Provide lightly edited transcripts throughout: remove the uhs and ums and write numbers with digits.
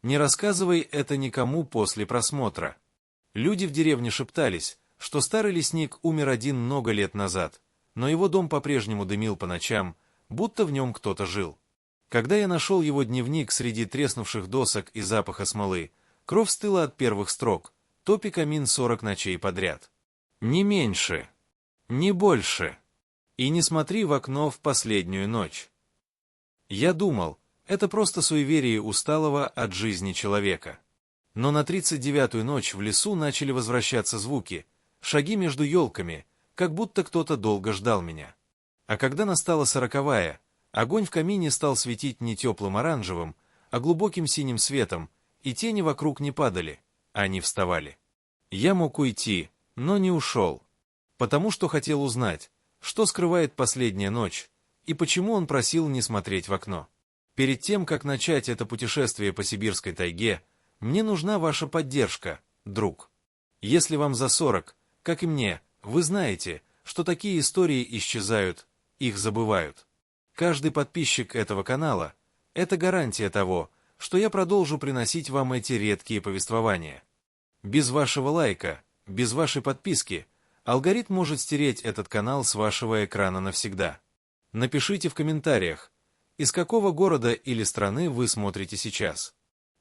Не рассказывай это никому после просмотра. Люди в деревне шептались, что старый лесник умер один много лет назад, но его дом по-прежнему дымил по ночам, будто в нем кто-то жил. Когда я нашел его дневник среди треснувших досок и запаха смолы, кровь стыла от первых строк: «Топи камин 40 ночей подряд». Не меньше, не больше. И не смотри в окно в последнюю ночь. Я думал, это просто суеверие усталого от жизни человека. Но на 39-ю ночь в лесу начали возвращаться звуки, шаги между елками, как будто кто-то долго ждал меня. А когда настала 40-я, огонь в камине стал светить не теплым оранжевым, а глубоким синим светом, и тени вокруг не падали, они вставали. Я мог уйти, но не ушел, потому что хотел узнать, что скрывает последняя ночь, и почему он просил не смотреть в окно. Перед тем, как начать это путешествие по сибирской тайге, мне нужна ваша поддержка, друг. Если вам за 40, как и мне, вы знаете, что такие истории исчезают, их забывают. Каждый подписчик этого канала – это гарантия того, что я продолжу приносить вам эти редкие повествования. Без вашего лайка, без вашей подписки алгоритм может стереть этот канал с вашего экрана навсегда. Напишите в комментариях, из какого города или страны вы смотрите сейчас.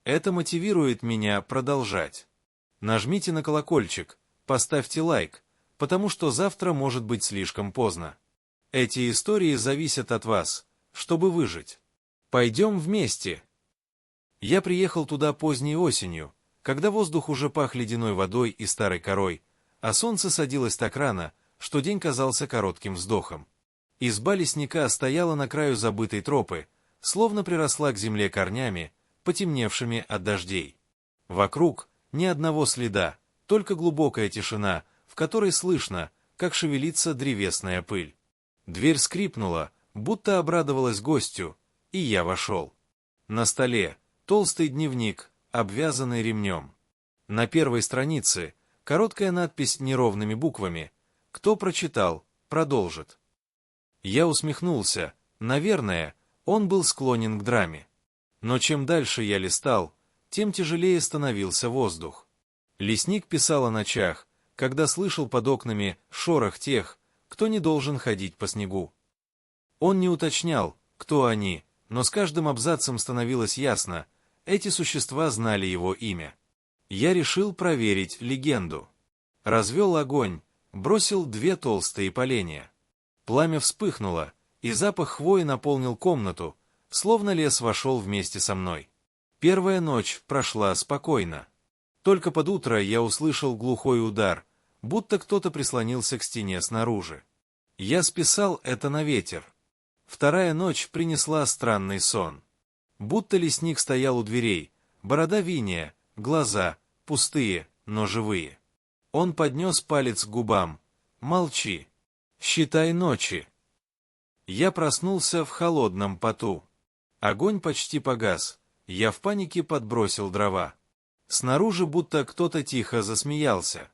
Это мотивирует меня продолжать. Нажмите на колокольчик, поставьте лайк, потому что завтра может быть слишком поздно. Эти истории зависят от вас, чтобы выжить. Пойдем вместе. Я приехал туда поздней осенью, когда воздух уже пах ледяной водой и старой корой, а солнце садилось так рано, что день казался коротким вздохом. Изба лесника стояла на краю забытой тропы, словно приросла к земле корнями, потемневшими от дождей. Вокруг ни одного следа, только глубокая тишина, в которой слышно, как шевелится древесная пыль. Дверь скрипнула, будто обрадовалась гостю, и я вошел. На столе толстый дневник, обвязанный ремнем. На первой странице короткая надпись неровными буквами: «Кто прочитал, продолжит». Я усмехнулся. Наверное, он был склонен к драме. Но чем дальше я листал, тем тяжелее становился воздух. Лесник писал о ночах, когда слышал под окнами шорох тех, кто не должен ходить по снегу. Он не уточнял, кто они, но с каждым абзацем становилось ясно, эти существа знали его имя. Я решил проверить легенду. Развел огонь, бросил 2 толстые поленья. Пламя вспыхнуло, и запах хвои наполнил комнату, словно лес вошел вместе со мной. Первая ночь прошла спокойно. Только под утро я услышал глухой удар, будто кто-то прислонился к стене снаружи. Я списал это на ветер. Вторая ночь принесла странный сон. Будто лесник стоял у дверей, борода виняя, глаза пустые, но живые. Он поднес палец к губам. «Молчи. Считай ночи». Я проснулся в холодном поту. Огонь почти погас. Я в панике подбросил дрова. Снаружи будто кто-то тихо засмеялся.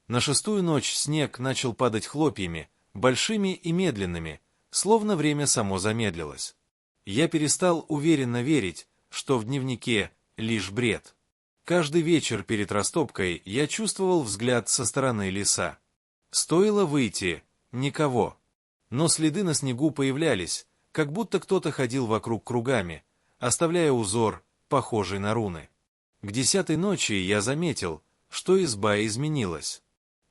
На 6-ю ночь снег начал падать хлопьями, большими и медленными, словно время само замедлилось. Я перестал уверенно верить, что в дневнике лишь бред. Каждый вечер перед растопкой я чувствовал взгляд со стороны леса. Стоило выйти — никого. Но следы на снегу появлялись, как будто кто-то ходил вокруг кругами, оставляя узор, похожий на руны. К 10-й ночи я заметил, что изба изменилась.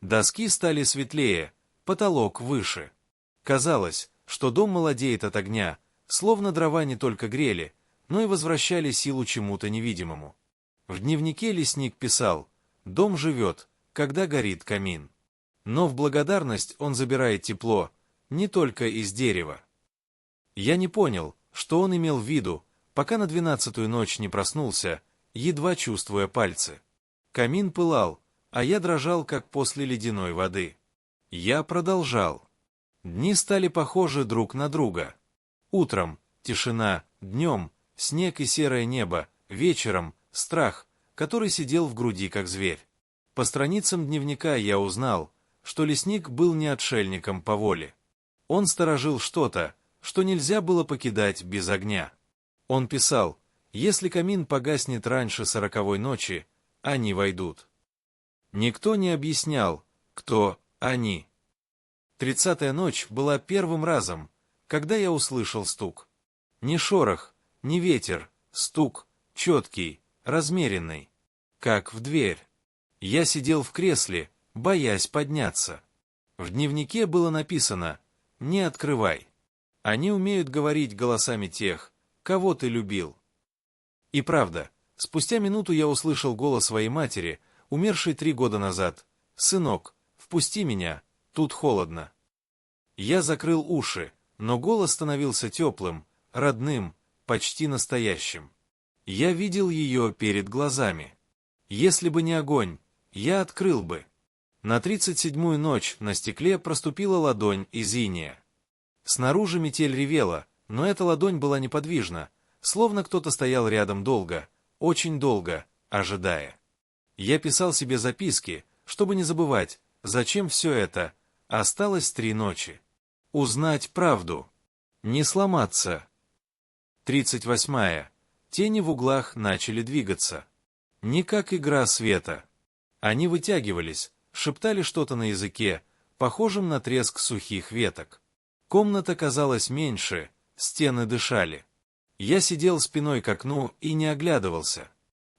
Доски стали светлее, потолок выше. Казалось, что дом молодеет от огня, словно дрова не только грели, но и возвращали силу чему-то невидимому. В дневнике лесник писал: «Дом живет, когда горит камин». Но в благодарность он забирает тепло не только из дерева. Я не понял, что он имел в виду, пока на 12-ю ночь не проснулся, едва чувствуя пальцы. Камин пылал, а я дрожал, как после ледяной воды. Я продолжал. Дни стали похожи друг на друга. Утром тишина, днем снег и серое небо, вечером страх, который сидел в груди, как зверь. По страницам дневника я узнал, что лесник был не отшельником по воле. Он сторожил что-то, что нельзя было покидать без огня. Он писал: Если камин погаснет раньше 40-й ночи, они войдут. Никто не объяснял, кто они. 30-я ночь была первым разом, когда я услышал стук. Не шорох, не ветер, стук, четкий, размеренный, как в дверь. Я сидел в кресле, боясь подняться. В дневнике было написано «Не открывай». Они умеют говорить голосами тех, кого ты любил. И правда, спустя минуту я услышал голос своей матери, умершей 3 года назад. «Сынок, впусти меня, тут холодно». Я закрыл уши, но голос становился теплым, родным, почти настоящим. Я видел ее перед глазами. Если бы не огонь, я открыл бы. На 37-ю ночь на стекле проступила ладонь из инея. Снаружи метель ревела, но эта ладонь была неподвижна, словно кто-то стоял рядом долго, очень долго, ожидая. Я писал себе записки, чтобы не забывать, зачем все это. Осталось 3 ночи. Узнать правду. Не сломаться. 38-я. Тени в углах начали двигаться. Не как игра света. Они вытягивались, шептали что-то на языке, похожем на треск сухих веток. Комната казалась меньше, стены дышали. Я сидел спиной к окну и не оглядывался.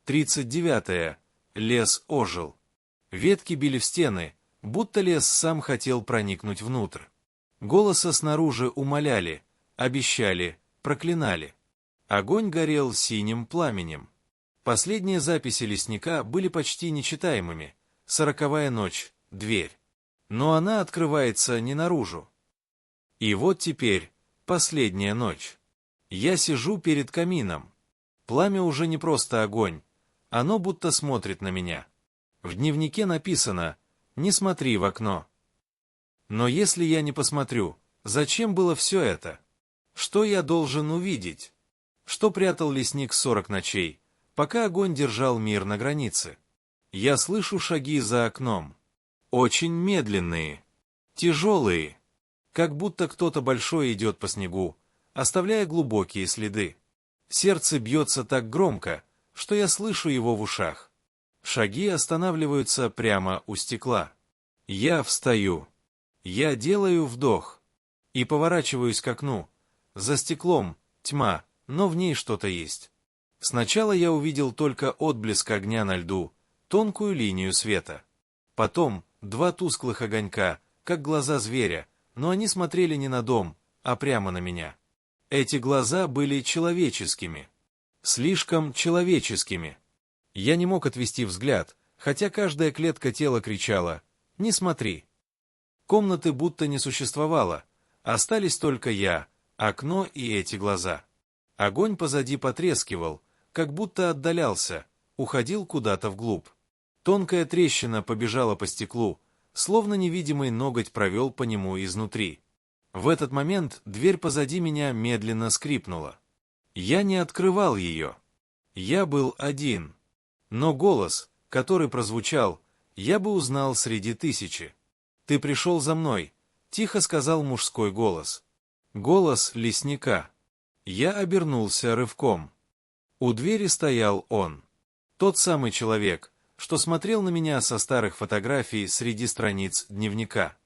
39-я. Лес ожил. Ветки били в стены, будто лес сам хотел проникнуть внутрь. Голоса снаружи умоляли, обещали, проклинали. Огонь горел синим пламенем. Последние записи лесника были почти нечитаемыми. 40-я ночь, дверь. Но она открывается не наружу. И вот теперь последняя ночь. Я сижу перед камином. Пламя уже не просто огонь. Оно будто смотрит на меня. В дневнике написано «Не смотри в окно». Но если я не посмотрю, зачем было все это? Что я должен увидеть? Что прятал лесник 40 ночей, пока огонь держал мир на границе? Я слышу шаги за окном. Очень медленные, тяжелые, как будто кто-то большой идет по снегу, оставляя глубокие следы. Сердце бьется так громко, что я слышу его в ушах. Шаги останавливаются прямо у стекла. Я встаю. Я делаю вдох. И поворачиваюсь к окну. За стеклом тьма, но в ней что-то есть. Сначала я увидел только отблеск огня на льду, тонкую линию света. Потом 2 тусклых огонька, как глаза зверя, но они смотрели не на дом, а прямо на меня. Эти глаза были человеческими. Слишком человеческими. Я не мог отвести взгляд, хотя каждая клетка тела кричала «Не смотри». Комнаты будто не существовало, остались только я, окно и эти глаза. Огонь позади потрескивал, как будто отдалялся, уходил куда-то вглубь. Тонкая трещина побежала по стеклу, словно невидимый ноготь провел по нему изнутри. В этот момент дверь позади меня медленно скрипнула. Я не открывал ее. Я был один. Но голос, который прозвучал, я бы узнал среди тысячи. «Ты пришел за мной», — тихо сказал мужской голос. Голос лесника. Я обернулся рывком. У двери стоял он. Тот самый человек, что смотрел на меня со старых фотографий среди страниц дневника.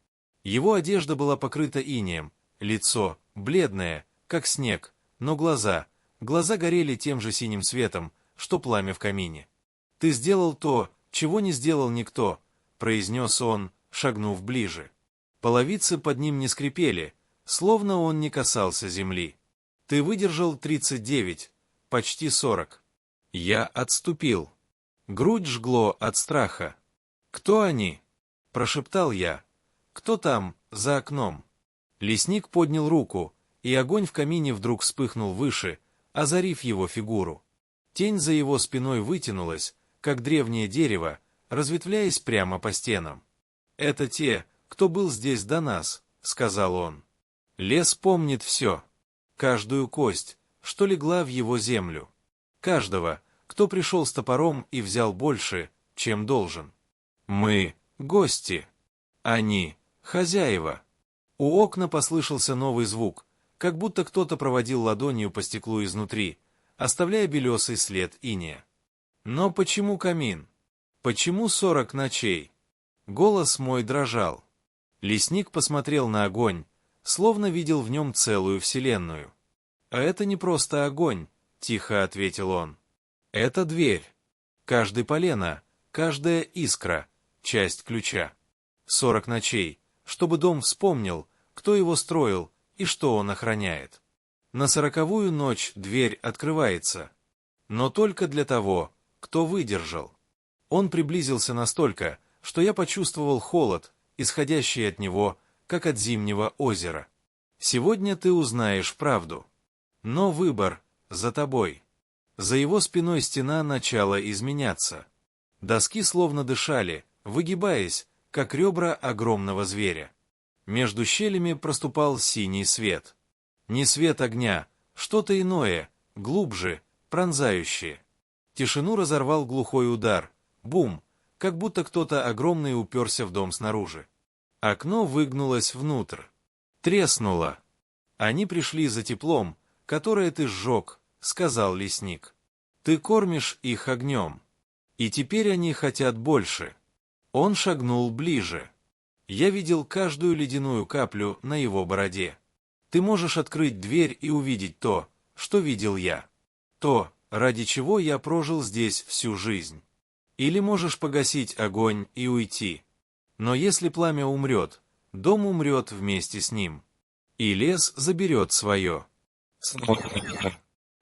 Его одежда была покрыта инеем, лицо бледное, как снег, но глаза горели тем же синим светом, что пламя в камине. «Ты сделал то, чего не сделал никто», — произнес он, шагнув ближе. Половицы под ним не скрипели, словно он не касался земли. «Ты выдержал 39, почти 40. Я отступил. Грудь жгло от страха. «Кто они?» — прошептал я. «Кто там, за окном?» Лесник поднял руку, и огонь в камине вдруг вспыхнул выше, озарив его фигуру. Тень за его спиной вытянулась, как древнее дерево, разветвляясь прямо по стенам. «Это те, кто был здесь до нас», — сказал он. «Лес помнит все, каждую кость, что легла в его землю, каждого, кто пришел с топором и взял больше, чем должен. Мы — гости, они — хозяева». У окна послышался новый звук, как будто кто-то проводил ладонью по стеклу изнутри, оставляя белесый след инея. Но почему камин? Почему 40 ночей? Голос мой дрожал. Лесник посмотрел на огонь, словно видел в нем целую вселенную. «А это не просто огонь», — тихо ответил он. «Это дверь. Каждый полено, каждая искра — часть ключа. 40 ночей, чтобы дом вспомнил, кто его строил и что он охраняет. На 40-ю ночь дверь открывается, но только для того, кто выдержал». Он приблизился настолько, что я почувствовал холод, исходящий от него, как от зимнего озера. «Сегодня ты узнаешь правду. Но выбор за тобой». За его спиной стена начала изменяться. Доски словно дышали, выгибаясь, как ребра огромного зверя. Между щелями проступал синий свет. Не свет огня, что-то иное, глубже, пронзающее. Тишину разорвал глухой удар. Бум, как будто кто-то огромный уперся в дом снаружи. Окно выгнулось внутрь. Треснуло. «Они пришли за теплом, которое ты сжег», — сказал лесник. «Ты кормишь их огнем. И теперь они хотят больше». Он шагнул ближе. Я видел каждую ледяную каплю на его бороде. «Ты можешь открыть дверь и увидеть то, что видел я. То, ради чего я прожил здесь всю жизнь. Или можешь погасить огонь и уйти. Но если пламя умрет, дом умрет вместе с ним. И лес заберет свое».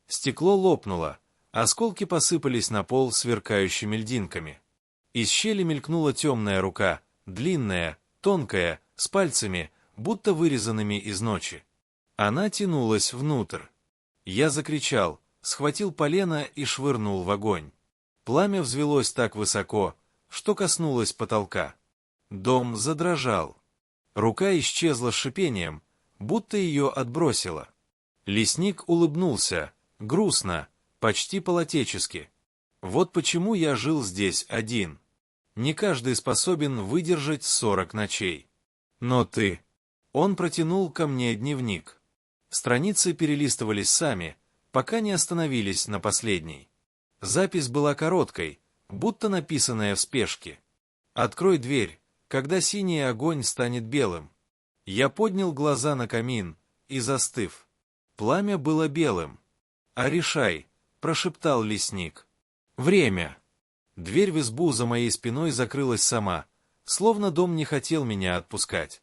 Стекло лопнуло, осколки посыпались на пол сверкающими льдинками. Из щели мелькнула темная рука, длинная, тонкая, с пальцами, будто вырезанными из ночи. Она тянулась внутрь. Я закричал, схватил полено и швырнул в огонь. Пламя взвелось так высоко, что коснулось потолка. Дом задрожал. Рука исчезла с шипением, будто ее отбросило. Лесник улыбнулся, грустно, почти по-отечески. «Вот почему я жил здесь один. Не каждый способен выдержать 40 ночей. Но ты...» Он протянул ко мне дневник. Страницы перелистывались сами, пока не остановились на последней. Запись была короткой, будто написанная в спешке. «Открой дверь, когда синий огонь станет белым». Я поднял глаза на камин и застыв. Пламя было белым. «А решай», — прошептал лесник. «Время». Дверь в избу за моей спиной закрылась сама, словно дом не хотел меня отпускать.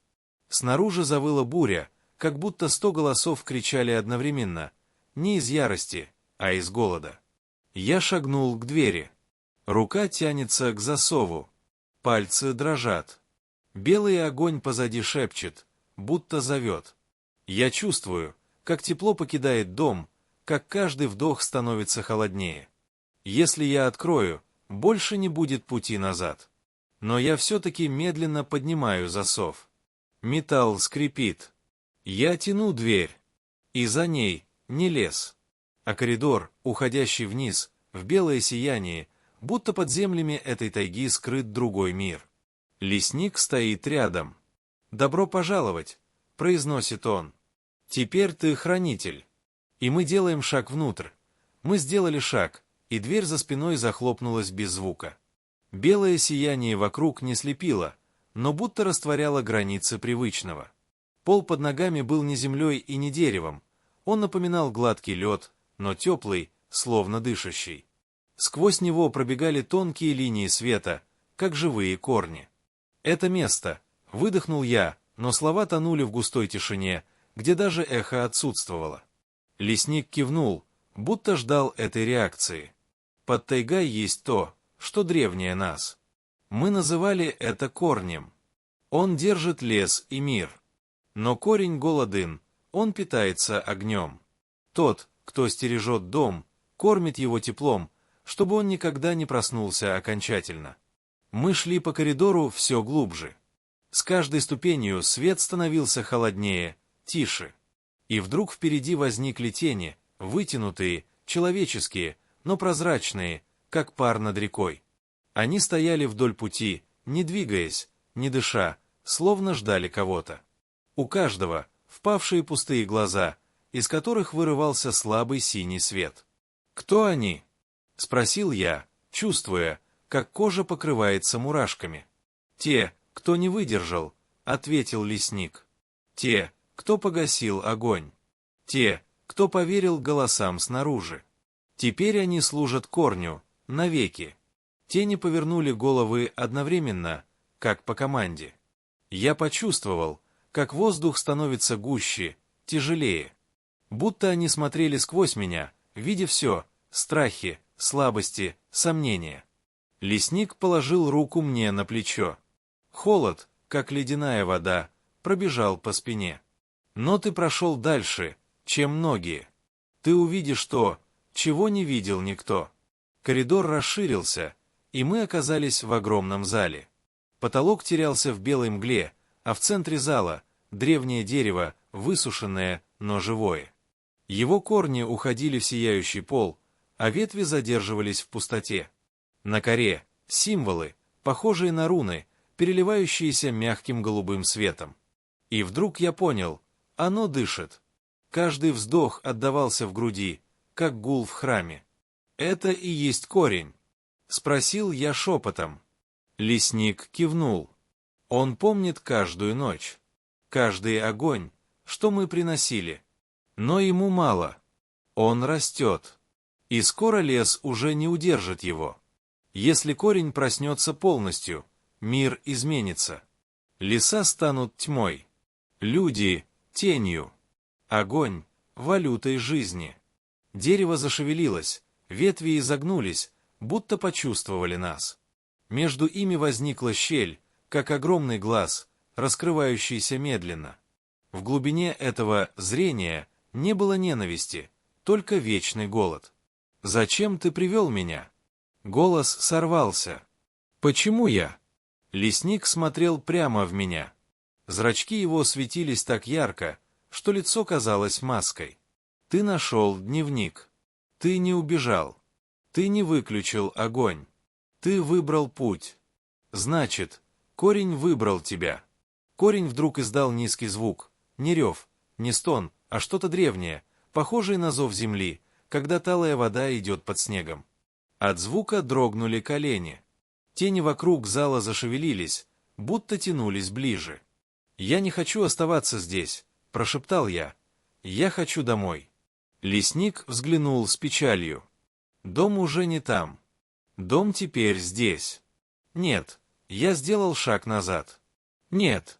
Снаружи завыла буря, как будто 100 голосов кричали одновременно, не из ярости, а из голода. Я шагнул к двери. Рука тянется к засову. Пальцы дрожат. Белый огонь позади шепчет, будто зовет. Я чувствую, как тепло покидает дом, как каждый вдох становится холоднее. Если я открою, больше не будет пути назад. Но я все-таки медленно поднимаю засов. Металл скрипит. Я тяну дверь. И за ней не лес, а коридор, уходящий вниз, в белое сияние, будто под землями этой тайги скрыт другой мир. Лесник стоит рядом. «Добро пожаловать», — произносит он. «Теперь ты хранитель». И мы делаем шаг внутрь. Мы сделали шаг, и дверь за спиной захлопнулась без звука. Белое сияние вокруг не слепило, но будто растворяло границы привычного. Пол под ногами был не землей и не деревом. Он напоминал гладкий лед, но теплый, словно дышащий. Сквозь него пробегали тонкие линии света, как живые корни. «Это место», — выдохнул я, но слова тонули в густой тишине, где даже эхо отсутствовало. Лесник кивнул, будто ждал этой реакции. Под тайгой есть то, что древнее нас. Мы называли это корнем. Он держит лес и мир. Но корень голоден, он питается огнем. Тот, кто стережет дом, кормит его теплом, чтобы он никогда не проснулся окончательно. Мы шли по коридору все глубже. С каждой ступенью свет становился холоднее, тише. И вдруг впереди возникли тени, вытянутые, человеческие, но прозрачные, как пар над рекой. Они стояли вдоль пути, не двигаясь, не дыша, словно ждали кого-то. У каждого впавшие пустые глаза, из которых вырывался слабый синий свет. «Кто они?» — спросил я, чувствуя, как кожа покрывается мурашками. «Те, кто не выдержал», — ответил лесник. «Те, кто погасил огонь. Те, кто поверил голосам снаружи. Теперь они служат корню, навеки». Тени повернули головы одновременно, как по команде. Я почувствовал, как воздух становится гуще, тяжелее. Будто они смотрели сквозь меня, видя все — страхи, слабости, сомнения. Лесник положил руку мне на плечо. Холод, как ледяная вода, пробежал по спине. Но ты прошел дальше, чем многие. Ты увидишь то, чего не видел никто. Коридор расширился, и мы оказались в огромном зале. Потолок терялся в белой мгле, а в центре зала древнее дерево, высушенное, но живое. Его корни уходили в сияющий пол, а ветви задерживались в пустоте. На коре символы, похожие на руны, переливающиеся мягким голубым светом. И вдруг я понял, оно дышит. Каждый вздох отдавался в груди, как гул в храме. «Это и есть корень?» — спросил я шепотом. Лесник кивнул. Он помнит каждую ночь, каждый огонь, что мы приносили. Но ему мало. Он растет. И скоро лес уже не удержит его. Если корень проснется полностью, мир изменится. Леса станут тьмой, люди — тенью, огонь — валютой жизни. Дерево зашевелилось, ветви изогнулись, будто почувствовали нас. Между ими возникла щель, как огромный глаз, раскрывающийся медленно. В глубине этого зрения не было ненависти, только вечный голод. «Зачем ты привел меня?» Голос сорвался. «Почему я?» Лесник смотрел прямо в меня. Зрачки его светились так ярко, что лицо казалось маской. «Ты нашел дневник. Ты не убежал. Ты не выключил огонь. Ты выбрал путь. Значит, корень выбрал тебя». Корень вдруг издал низкий звук. Не рев, не стон, а что-то древнее, похожее на зов земли, когда талая вода идет под снегом. От звука дрогнули колени. Тени вокруг зала зашевелились, будто тянулись ближе. «Я не хочу оставаться здесь», — прошептал я. «Я хочу домой». Лесник взглянул с печалью. «Дом уже не там. Дом теперь здесь». «Нет». Я сделал шаг назад. «Нет».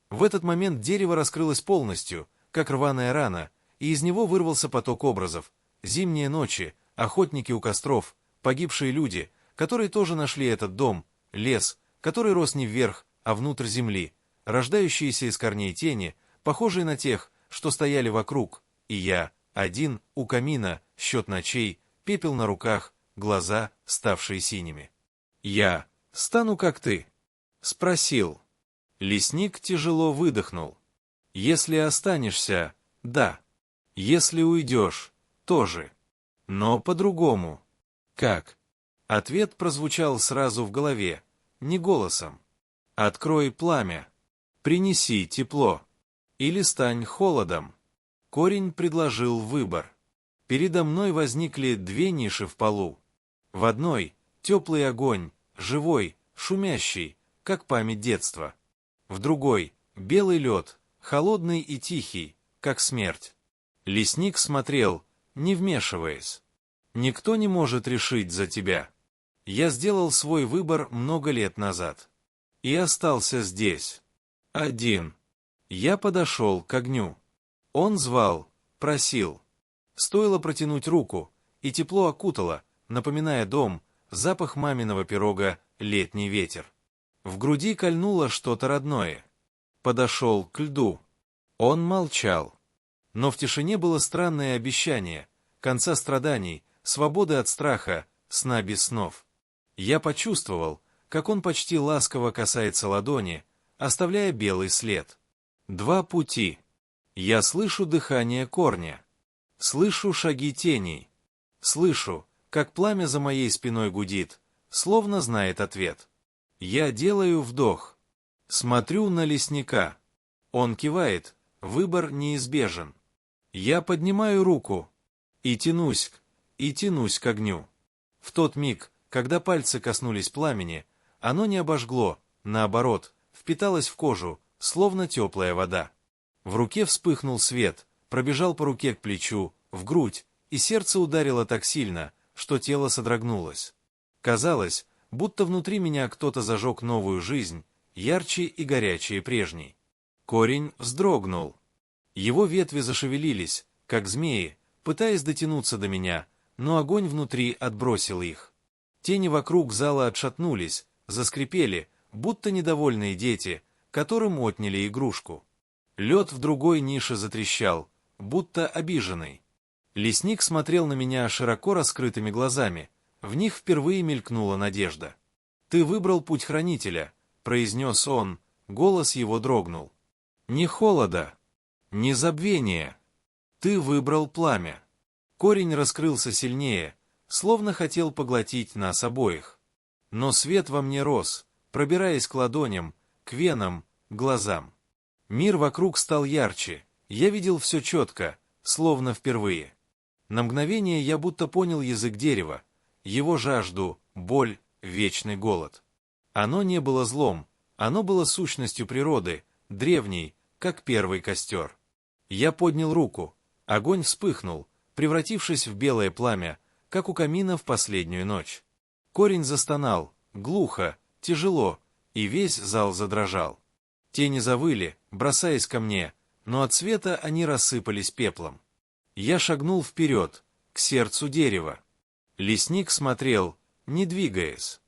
В этот момент дерево раскрылось полностью, как рваная рана, и из него вырвался поток образов. Зимние ночи, охотники у костров, погибшие люди, которые тоже нашли этот дом, лес, который рос не вверх, а внутрь земли, рождающиеся из корней тени, похожие на тех, что стояли вокруг, и я, один, у камина, счет ночей, пепел на руках, глаза, ставшие синими. «Я стану как ты?» — спросил. Лесник тяжело выдохнул. «Если останешься, да. Если уйдешь, тоже. Но по-другому». «Как?» Ответ прозвучал сразу в голове, не голосом. «Открой пламя. Принеси тепло. Или стань холодом». Корень предложил выбор. Передо мной возникли две ниши в полу. В одной — теплый огонь, живой, шумящий, как память детства. В другой — белый лед, холодный и тихий, как смерть. Лесник смотрел, не вмешиваясь. «Никто не может решить за тебя. Я сделал свой выбор много лет назад. И остался здесь. Один». Я подошел к огню. Он звал, просил. Стоило протянуть руку, и тепло окутало, напоминая дом, запах маминого пирога, летний ветер. В груди кольнуло что-то родное. Подошел к льду. Он молчал. Но в тишине было странное обещание, конца страданий, свободы от страха, сна без снов. Я почувствовал, как он почти ласково касается ладони, оставляя белый след. Два пути. Я слышу дыхание корня. Слышу шаги теней. Слышу, как пламя за моей спиной гудит, словно знает ответ. Я делаю вдох. Смотрю на лесника. Он кивает, выбор неизбежен. Я поднимаю руку и тянусь и тянусь к огню. В тот миг, когда пальцы коснулись пламени, оно не обожгло, наоборот, впиталось в кожу, словно теплая вода. В руке вспыхнул свет, пробежал по руке к плечу, в грудь, и сердце ударило так сильно, что тело содрогнулось. Казалось, будто внутри меня кто-то зажег новую жизнь, ярче и горячее прежней. Корень вздрогнул. Его ветви зашевелились, как змеи, пытаясь дотянуться до меня, но огонь внутри отбросил их. Тени вокруг зала отшатнулись, заскрипели, будто недовольные дети, которым отняли игрушку. Лед в другой нише затрещал, будто обиженный. Лесник смотрел на меня широко раскрытыми глазами, в них впервые мелькнула надежда. «Ты выбрал путь хранителя», — произнес он, голос его дрогнул. «Не холода, не забвения. Ты выбрал пламя». Корень раскрылся сильнее, словно хотел поглотить нас обоих. Но свет во мне рос, пробираясь к ладоням, к венам, глазам. Мир вокруг стал ярче, я видел все четко, словно впервые. На мгновение я будто понял язык дерева, его жажду, боль, вечный голод. Оно не было злом, оно было сущностью природы, древней, как первый костер. Я поднял руку, огонь вспыхнул, превратившись в белое пламя, как у камина в последнюю ночь. Корень застонал, глухо, тяжело, и весь зал задрожал. Тени завыли, бросаясь ко мне, но от света они рассыпались пеплом. Я шагнул вперед, к сердцу дерева. Лесник смотрел, не двигаясь.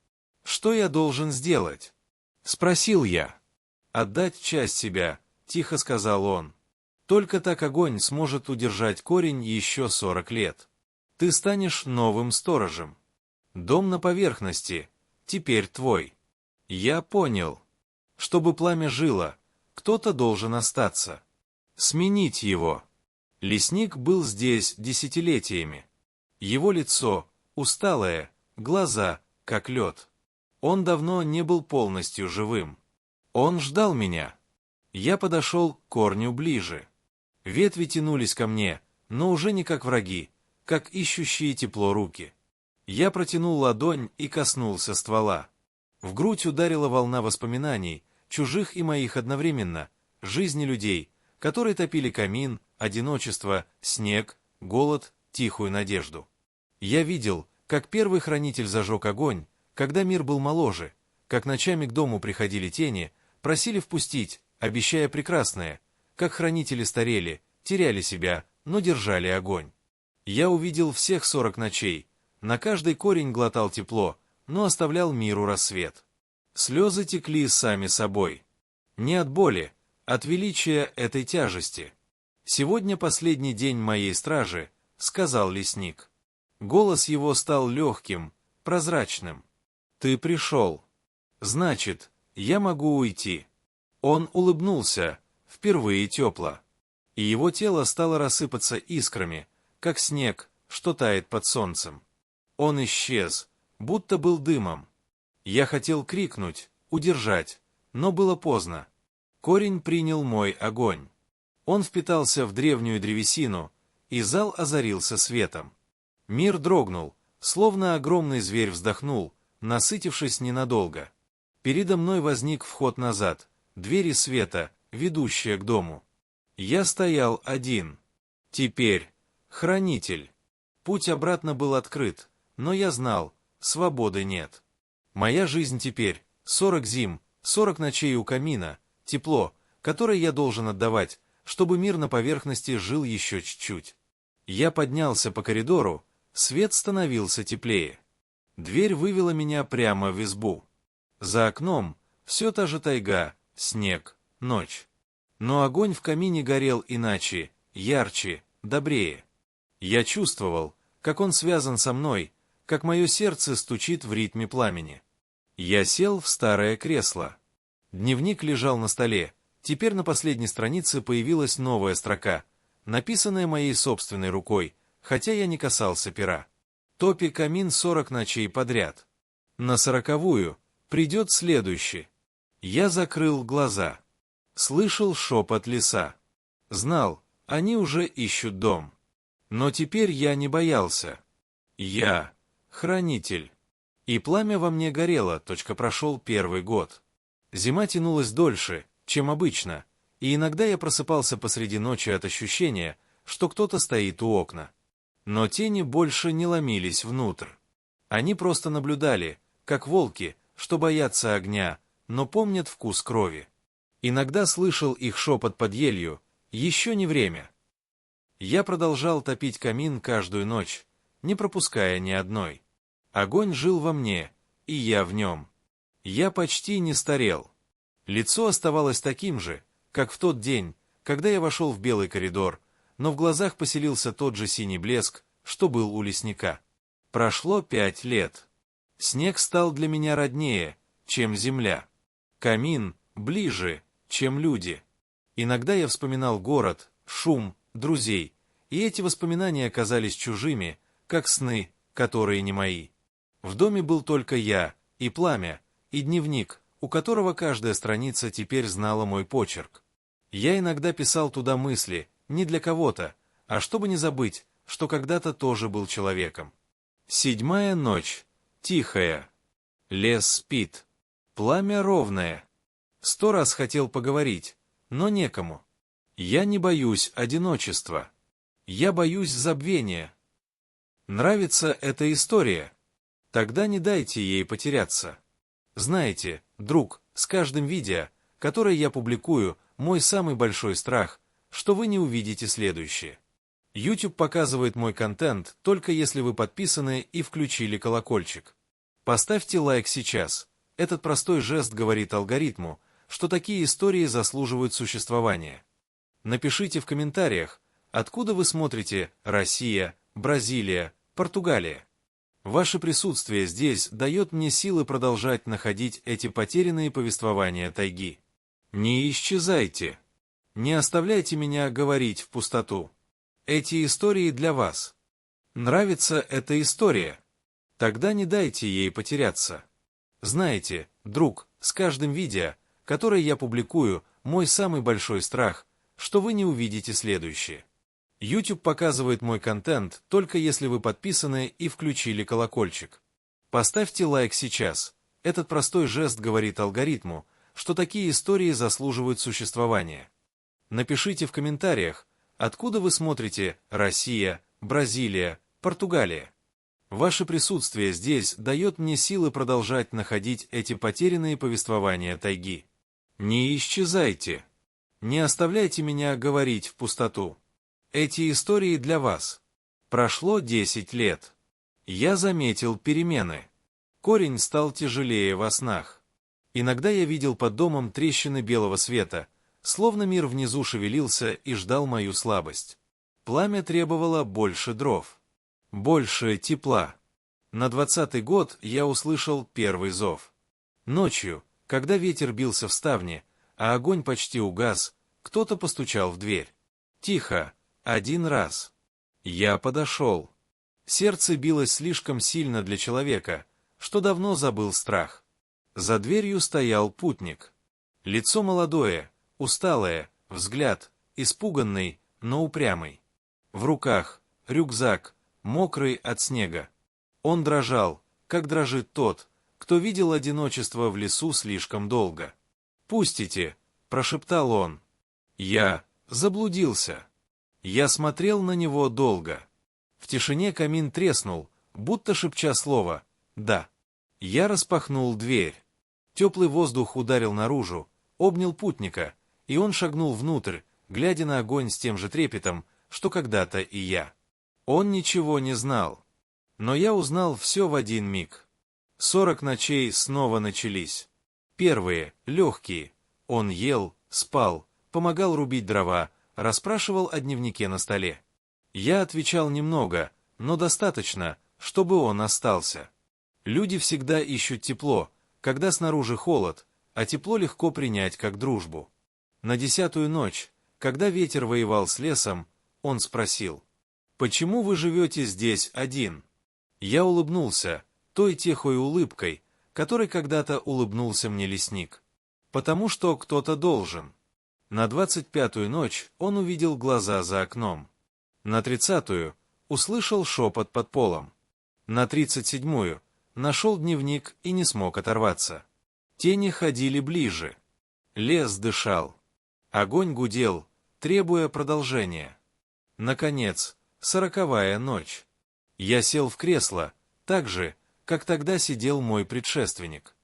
«Что я должен сделать?» — спросил я. «Отдать часть себя», — тихо сказал он. «Только так огонь сможет удержать корень еще 40 лет. Ты станешь новым сторожем. Дом на поверхности, теперь твой». Я понял. Чтобы пламя жило, кто-то должен остаться. Сменить его. Лесник был здесь десятилетиями. Его лицо усталое, глаза как лед. Он давно не был полностью живым. Он ждал меня. Я подошел к корню ближе. Ветви тянулись ко мне, но уже не как враги, как ищущие тепло руки. Я протянул ладонь и коснулся ствола. В грудь ударила волна воспоминаний, чужих и моих одновременно, жизни людей, которые топили камин, одиночество, снег, голод, тихую надежду. Я видел, как первый хранитель зажег огонь, когда мир был моложе, как ночами к дому приходили тени, просили впустить, обещая прекрасное, как хранители старели, теряли себя, но держали огонь. Я увидел всех 40 ночей, на каждый корень глотал тепло, но оставлял миру рассвет. Слезы текли сами собой. Не от боли, от величия этой тяжести. «Сегодня последний день моей стражи», — сказал лесник. Голос его стал легким, прозрачным. «Ты пришел. Значит, я могу уйти». Он улыбнулся, впервые тепло. И его тело стало рассыпаться искрами, как снег, что тает под солнцем. Он исчез, будто был дымом. Я хотел крикнуть, удержать, но было поздно. Корень принял мой огонь. Он впитался в древнюю древесину, и зал озарился светом. Мир дрогнул, словно огромный зверь вздохнул, насытившись ненадолго. Передо мной возник вход назад, двери света, ведущие к дому. Я стоял один. Теперь хранитель. Путь обратно был открыт, но я знал, свободы нет. Моя жизнь теперь 40 зим, 40 ночей у камина, тепло, которое я должен отдавать, чтобы мир на поверхности жил еще чуть-чуть. Я поднялся по коридору, свет становился теплее. Дверь вывела меня прямо в избу. За окном все та же тайга, снег, ночь. Но огонь в камине горел иначе, ярче, добрее. Я чувствовал, как он связан со мной, как мое сердце стучит в ритме пламени. Я сел в старое кресло. Дневник лежал на столе. Теперь на последней странице появилась новая строка, написанная моей собственной рукой, хотя я не касался пера. «Топи камин 40 ночей подряд. На 40-ю придет следующий». Я закрыл глаза. Слышал шепот леса. Знал, они уже ищут дом. Но теперь я не боялся. Я — хранитель. И пламя во мне горело, прошел первый год. Зима тянулась дольше, чем обычно, и иногда я просыпался посреди ночи от ощущения, что кто-то стоит у окна. Но тени больше не ломились внутрь. Они просто наблюдали, как волки, что боятся огня, но помнят вкус крови. Иногда слышал их шепот под елью: «Еще не время». Я продолжал топить камин каждую ночь, не пропуская ни одной. Огонь жил во мне, и я в нем. Я почти не старел. Лицо оставалось таким же, как в тот день, когда я вошел в белый коридор, но в глазах поселился тот же синий блеск, что был у лесника. Прошло 5 лет. Снег стал для меня роднее, чем земля. Камин ближе, чем люди. Иногда я вспоминал город, шум, друзей, и эти воспоминания оказались чужими, как сны, которые не мои. В доме был только я, и пламя, и дневник, у которого каждая страница теперь знала мой почерк. Я иногда писал туда мысли, не для кого-то, а чтобы не забыть, что когда-то тоже был человеком. 7-я ночь. Тихая. Лес спит. Пламя ровное. 100 раз хотел поговорить, но некому. Я не боюсь одиночества. Я боюсь забвения. Нравится эта история? Тогда не дайте ей потеряться. Знаете, друг, с каждым видео, которое я публикую, мой самый большой страх, что вы не увидите следующее. YouTube показывает мой контент только если вы подписаны и включили колокольчик. Поставьте лайк сейчас. Этот простой жест говорит алгоритму, что такие истории заслуживают существования. Напишите в комментариях, откуда вы смотрите Россия, Бразилия, Португалия. Ваше присутствие здесь дает мне силы продолжать находить эти потерянные повествования тайги. Не исчезайте. Не оставляйте меня говорить в пустоту. Эти истории для вас. Нравится эта история? Тогда не дайте ей потеряться. Знаете, друг, с каждым видео, которое я публикую, мой самый большой страх, что вы не увидите следующее. YouTube показывает мой контент только если вы подписаны и включили колокольчик. Поставьте лайк сейчас. Этот простой жест говорит алгоритму, что такие истории заслуживают существования. Напишите в комментариях, откуда вы смотрите Россия, Бразилия, Португалия. Ваше присутствие здесь дает мне силы продолжать находить эти потерянные повествования тайги. Не исчезайте. Не оставляйте меня говорить в пустоту. Эти истории для вас. Прошло 10 лет. Я заметил перемены. Корень стал тяжелее во снах. Иногда я видел под домом трещины белого света, словно мир внизу шевелился и ждал мою слабость. Пламя требовало больше дров, больше тепла. На 20-й год я услышал первый зов. Ночью, когда ветер бился в ставни, а огонь почти угас, кто-то постучал в дверь. Тихо, 1 раз. Я подошел. Сердце билось слишком сильно для человека, что давно забыл страх. За дверью стоял путник. Лицо молодое, усталое, взгляд испуганный, но упрямый. В руках рюкзак, мокрый от снега. Он дрожал, как дрожит тот, кто видел одиночество в лесу слишком долго. «Пустите», — прошептал он. Я заблудился. Я смотрел на него долго. В тишине камин треснул, будто шепча слово «да». Я распахнул дверь. Теплый воздух ударил наружу, обнял путника, и он шагнул внутрь, глядя на огонь с тем же трепетом, что когда-то и я. Он ничего не знал. Но я узнал все в один миг. 40 ночей снова начались. Первые, легкие. Он ел, спал, помогал рубить дрова, расспрашивал о дневнике на столе. Я отвечал немного, но достаточно, чтобы он остался. Люди всегда ищут тепло, когда снаружи холод, а тепло легко принять как дружбу. На 10-ю ночь, когда ветер воевал с лесом, он спросил: «Почему вы живете здесь один?» Я улыбнулся, той тихой улыбкой, которой когда-то улыбнулся мне лесник. Потому что кто-то должен. На 25-ю ночь он увидел глаза за окном. На 30-ю услышал шепот под полом. На 37-ю нашел дневник и не смог оторваться. Тени ходили ближе. Лес дышал. Огонь гудел, требуя продолжения. Наконец, 40-я ночь. Я сел в кресло, так же, как тогда сидел мой предшественник.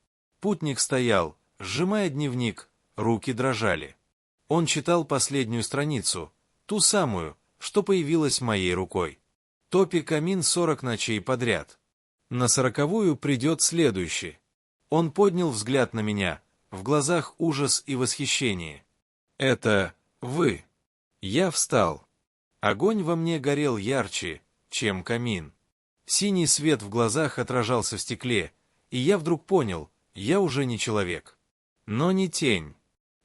Путник стоял, сжимая дневник, руки дрожали. Он читал последнюю страницу, ту самую, что появилась моей рукой. Топи камин 40 ночей подряд. На 40-ю придет следующий. Он поднял взгляд на меня, в глазах ужас и восхищение. «Это вы». Я встал. Огонь во мне горел ярче, чем камин. Синий свет в глазах отражался в стекле, и я вдруг понял, я уже не человек. Но не тень.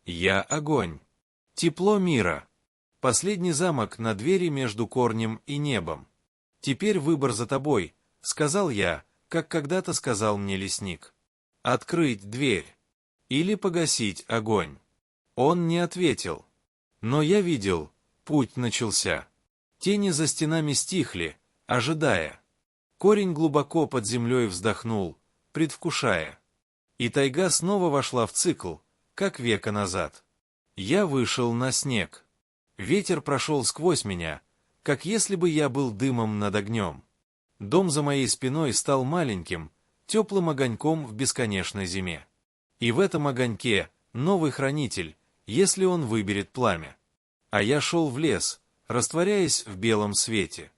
Я огонь. Тепло мира. Последний замок на двери между корнем и небом. «Теперь выбор за тобой», — сказал я, как когда-то сказал мне лесник. «Открыть дверь или погасить огонь». Он не ответил. Но я видел, путь начался. Тени за стенами стихли, ожидая. Корень глубоко под землей вздохнул, предвкушая. И тайга снова вошла в цикл, как века назад. Я вышел на снег. Ветер прошел сквозь меня, как если бы я был дымом над огнем. Дом за моей спиной стал маленьким, теплым огоньком в бесконечной зиме. И в этом огоньке новый хранитель, если он выберет пламя. А я шел в лес, растворяясь в белом свете.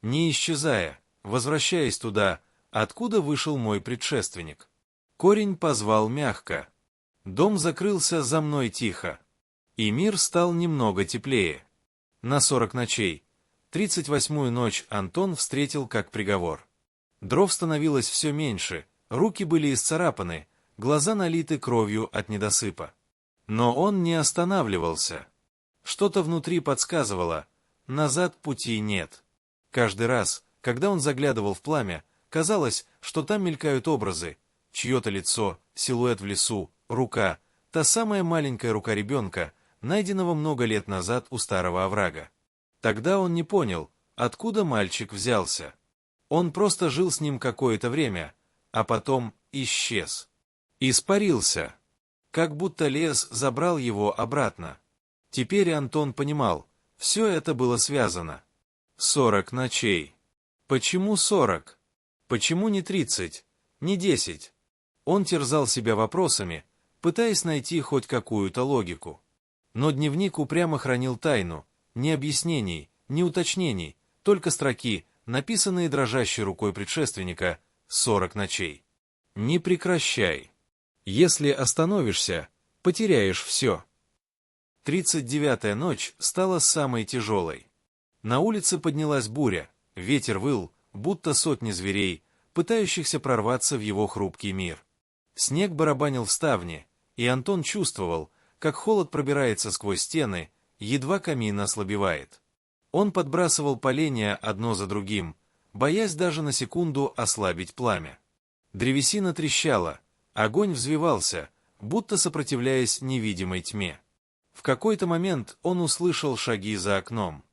Не исчезая, возвращаясь туда, откуда вышел мой предшественник. Корень позвал мягко. Дом закрылся за мной тихо. И мир стал немного теплее. На 40 ночей. 38-ю ночь Антон встретил как приговор. Дров становилось все меньше, руки были исцарапаны, глаза налиты кровью от недосыпа. Но он не останавливался. Что-то внутри подсказывало, назад пути нет. Каждый раз, когда он заглядывал в пламя, казалось, что там мелькают образы, чье-то лицо, силуэт в лесу, рука, та самая маленькая рука ребенка, найденного много лет назад у старого оврага. Тогда он не понял, откуда мальчик взялся. Он просто жил с ним какое-то время, а потом исчез. Испарился. Как будто лес забрал его обратно. Теперь Антон понимал, все это было связано. 40 ночей. Почему 40? Почему не 30? Не 10? Он терзал себя вопросами, пытаясь найти хоть какую-то логику. Но дневник упрямо хранил тайну, ни объяснений, ни уточнений, только строки, написанные дрожащей рукой предшественника, 40 ночей. Не прекращай. Если остановишься, потеряешь все. 39-я ночь стала самой тяжелой. На улице поднялась буря, ветер выл, будто сотни зверей, пытающихся прорваться в его хрупкий мир. Снег барабанил в ставни, и Антон чувствовал, как холод пробирается сквозь стены, едва камин ослабевает. Он подбрасывал поленья одно за другим, боясь даже на секунду ослабить пламя. Древесина трещала, огонь взвивался, будто сопротивляясь невидимой тьме. В какой-то момент он услышал шаги за окном.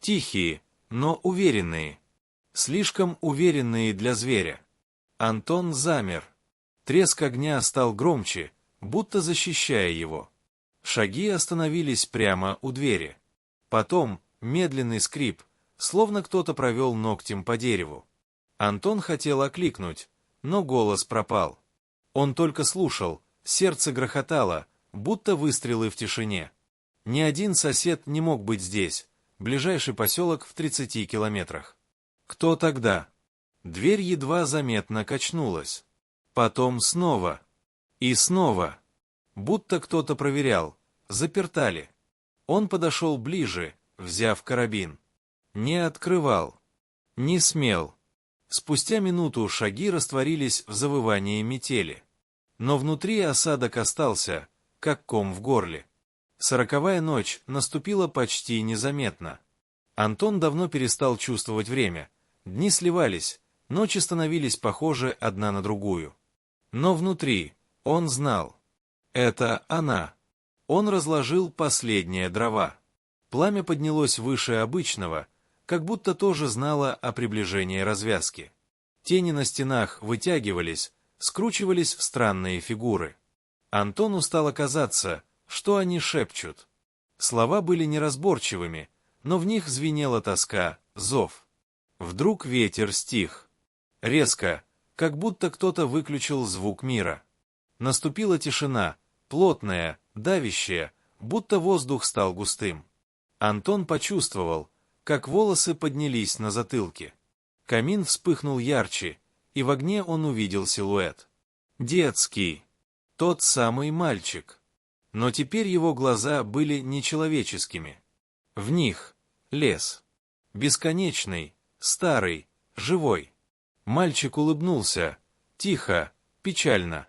Тихие, но уверенные. Слишком уверенные для зверя. Антон замер. Треск огня стал громче, будто защищая его. Шаги остановились прямо у двери. Потом медленный скрип, словно кто-то провел ногтем по дереву. Антон хотел окликнуть, но голос пропал. Он только слушал, сердце грохотало, будто выстрелы в тишине. Ни один сосед не мог быть здесь, ближайший поселок в 30 километрах. Кто тогда? Дверь едва заметно качнулась. Потом снова. И снова. Будто кто-то проверял, заперта ли. Он подошел ближе, взяв карабин. Не открывал. Не смел. Спустя минуту шаги растворились в завывании метели. Но внутри осадок остался, как ком в горле. 40-я ночь наступила почти незаметно. Антон давно перестал чувствовать время. Дни сливались, ночи становились похожи одна на другую. Но внутри он знал. Это она. Он разложил последние дрова. Пламя поднялось выше обычного, как будто тоже знало о приближении развязки. Тени на стенах вытягивались, скручивались в странные фигуры. Антону стало казаться, что они шепчут. Слова были неразборчивыми, но в них звенела тоска, зов. Вдруг ветер стих. Резко, как будто кто-то выключил звук мира. Наступила тишина, плотная, давящая, будто воздух стал густым. Антон почувствовал, как волосы поднялись на затылке. Камин вспыхнул ярче, и в огне он увидел силуэт. Детский. Тот самый мальчик. Но теперь его глаза были нечеловеческими. В них лес. Бесконечный, старый, живой. Мальчик улыбнулся, тихо, печально.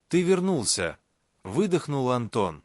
«Ты вернулся», — выдохнул Антон.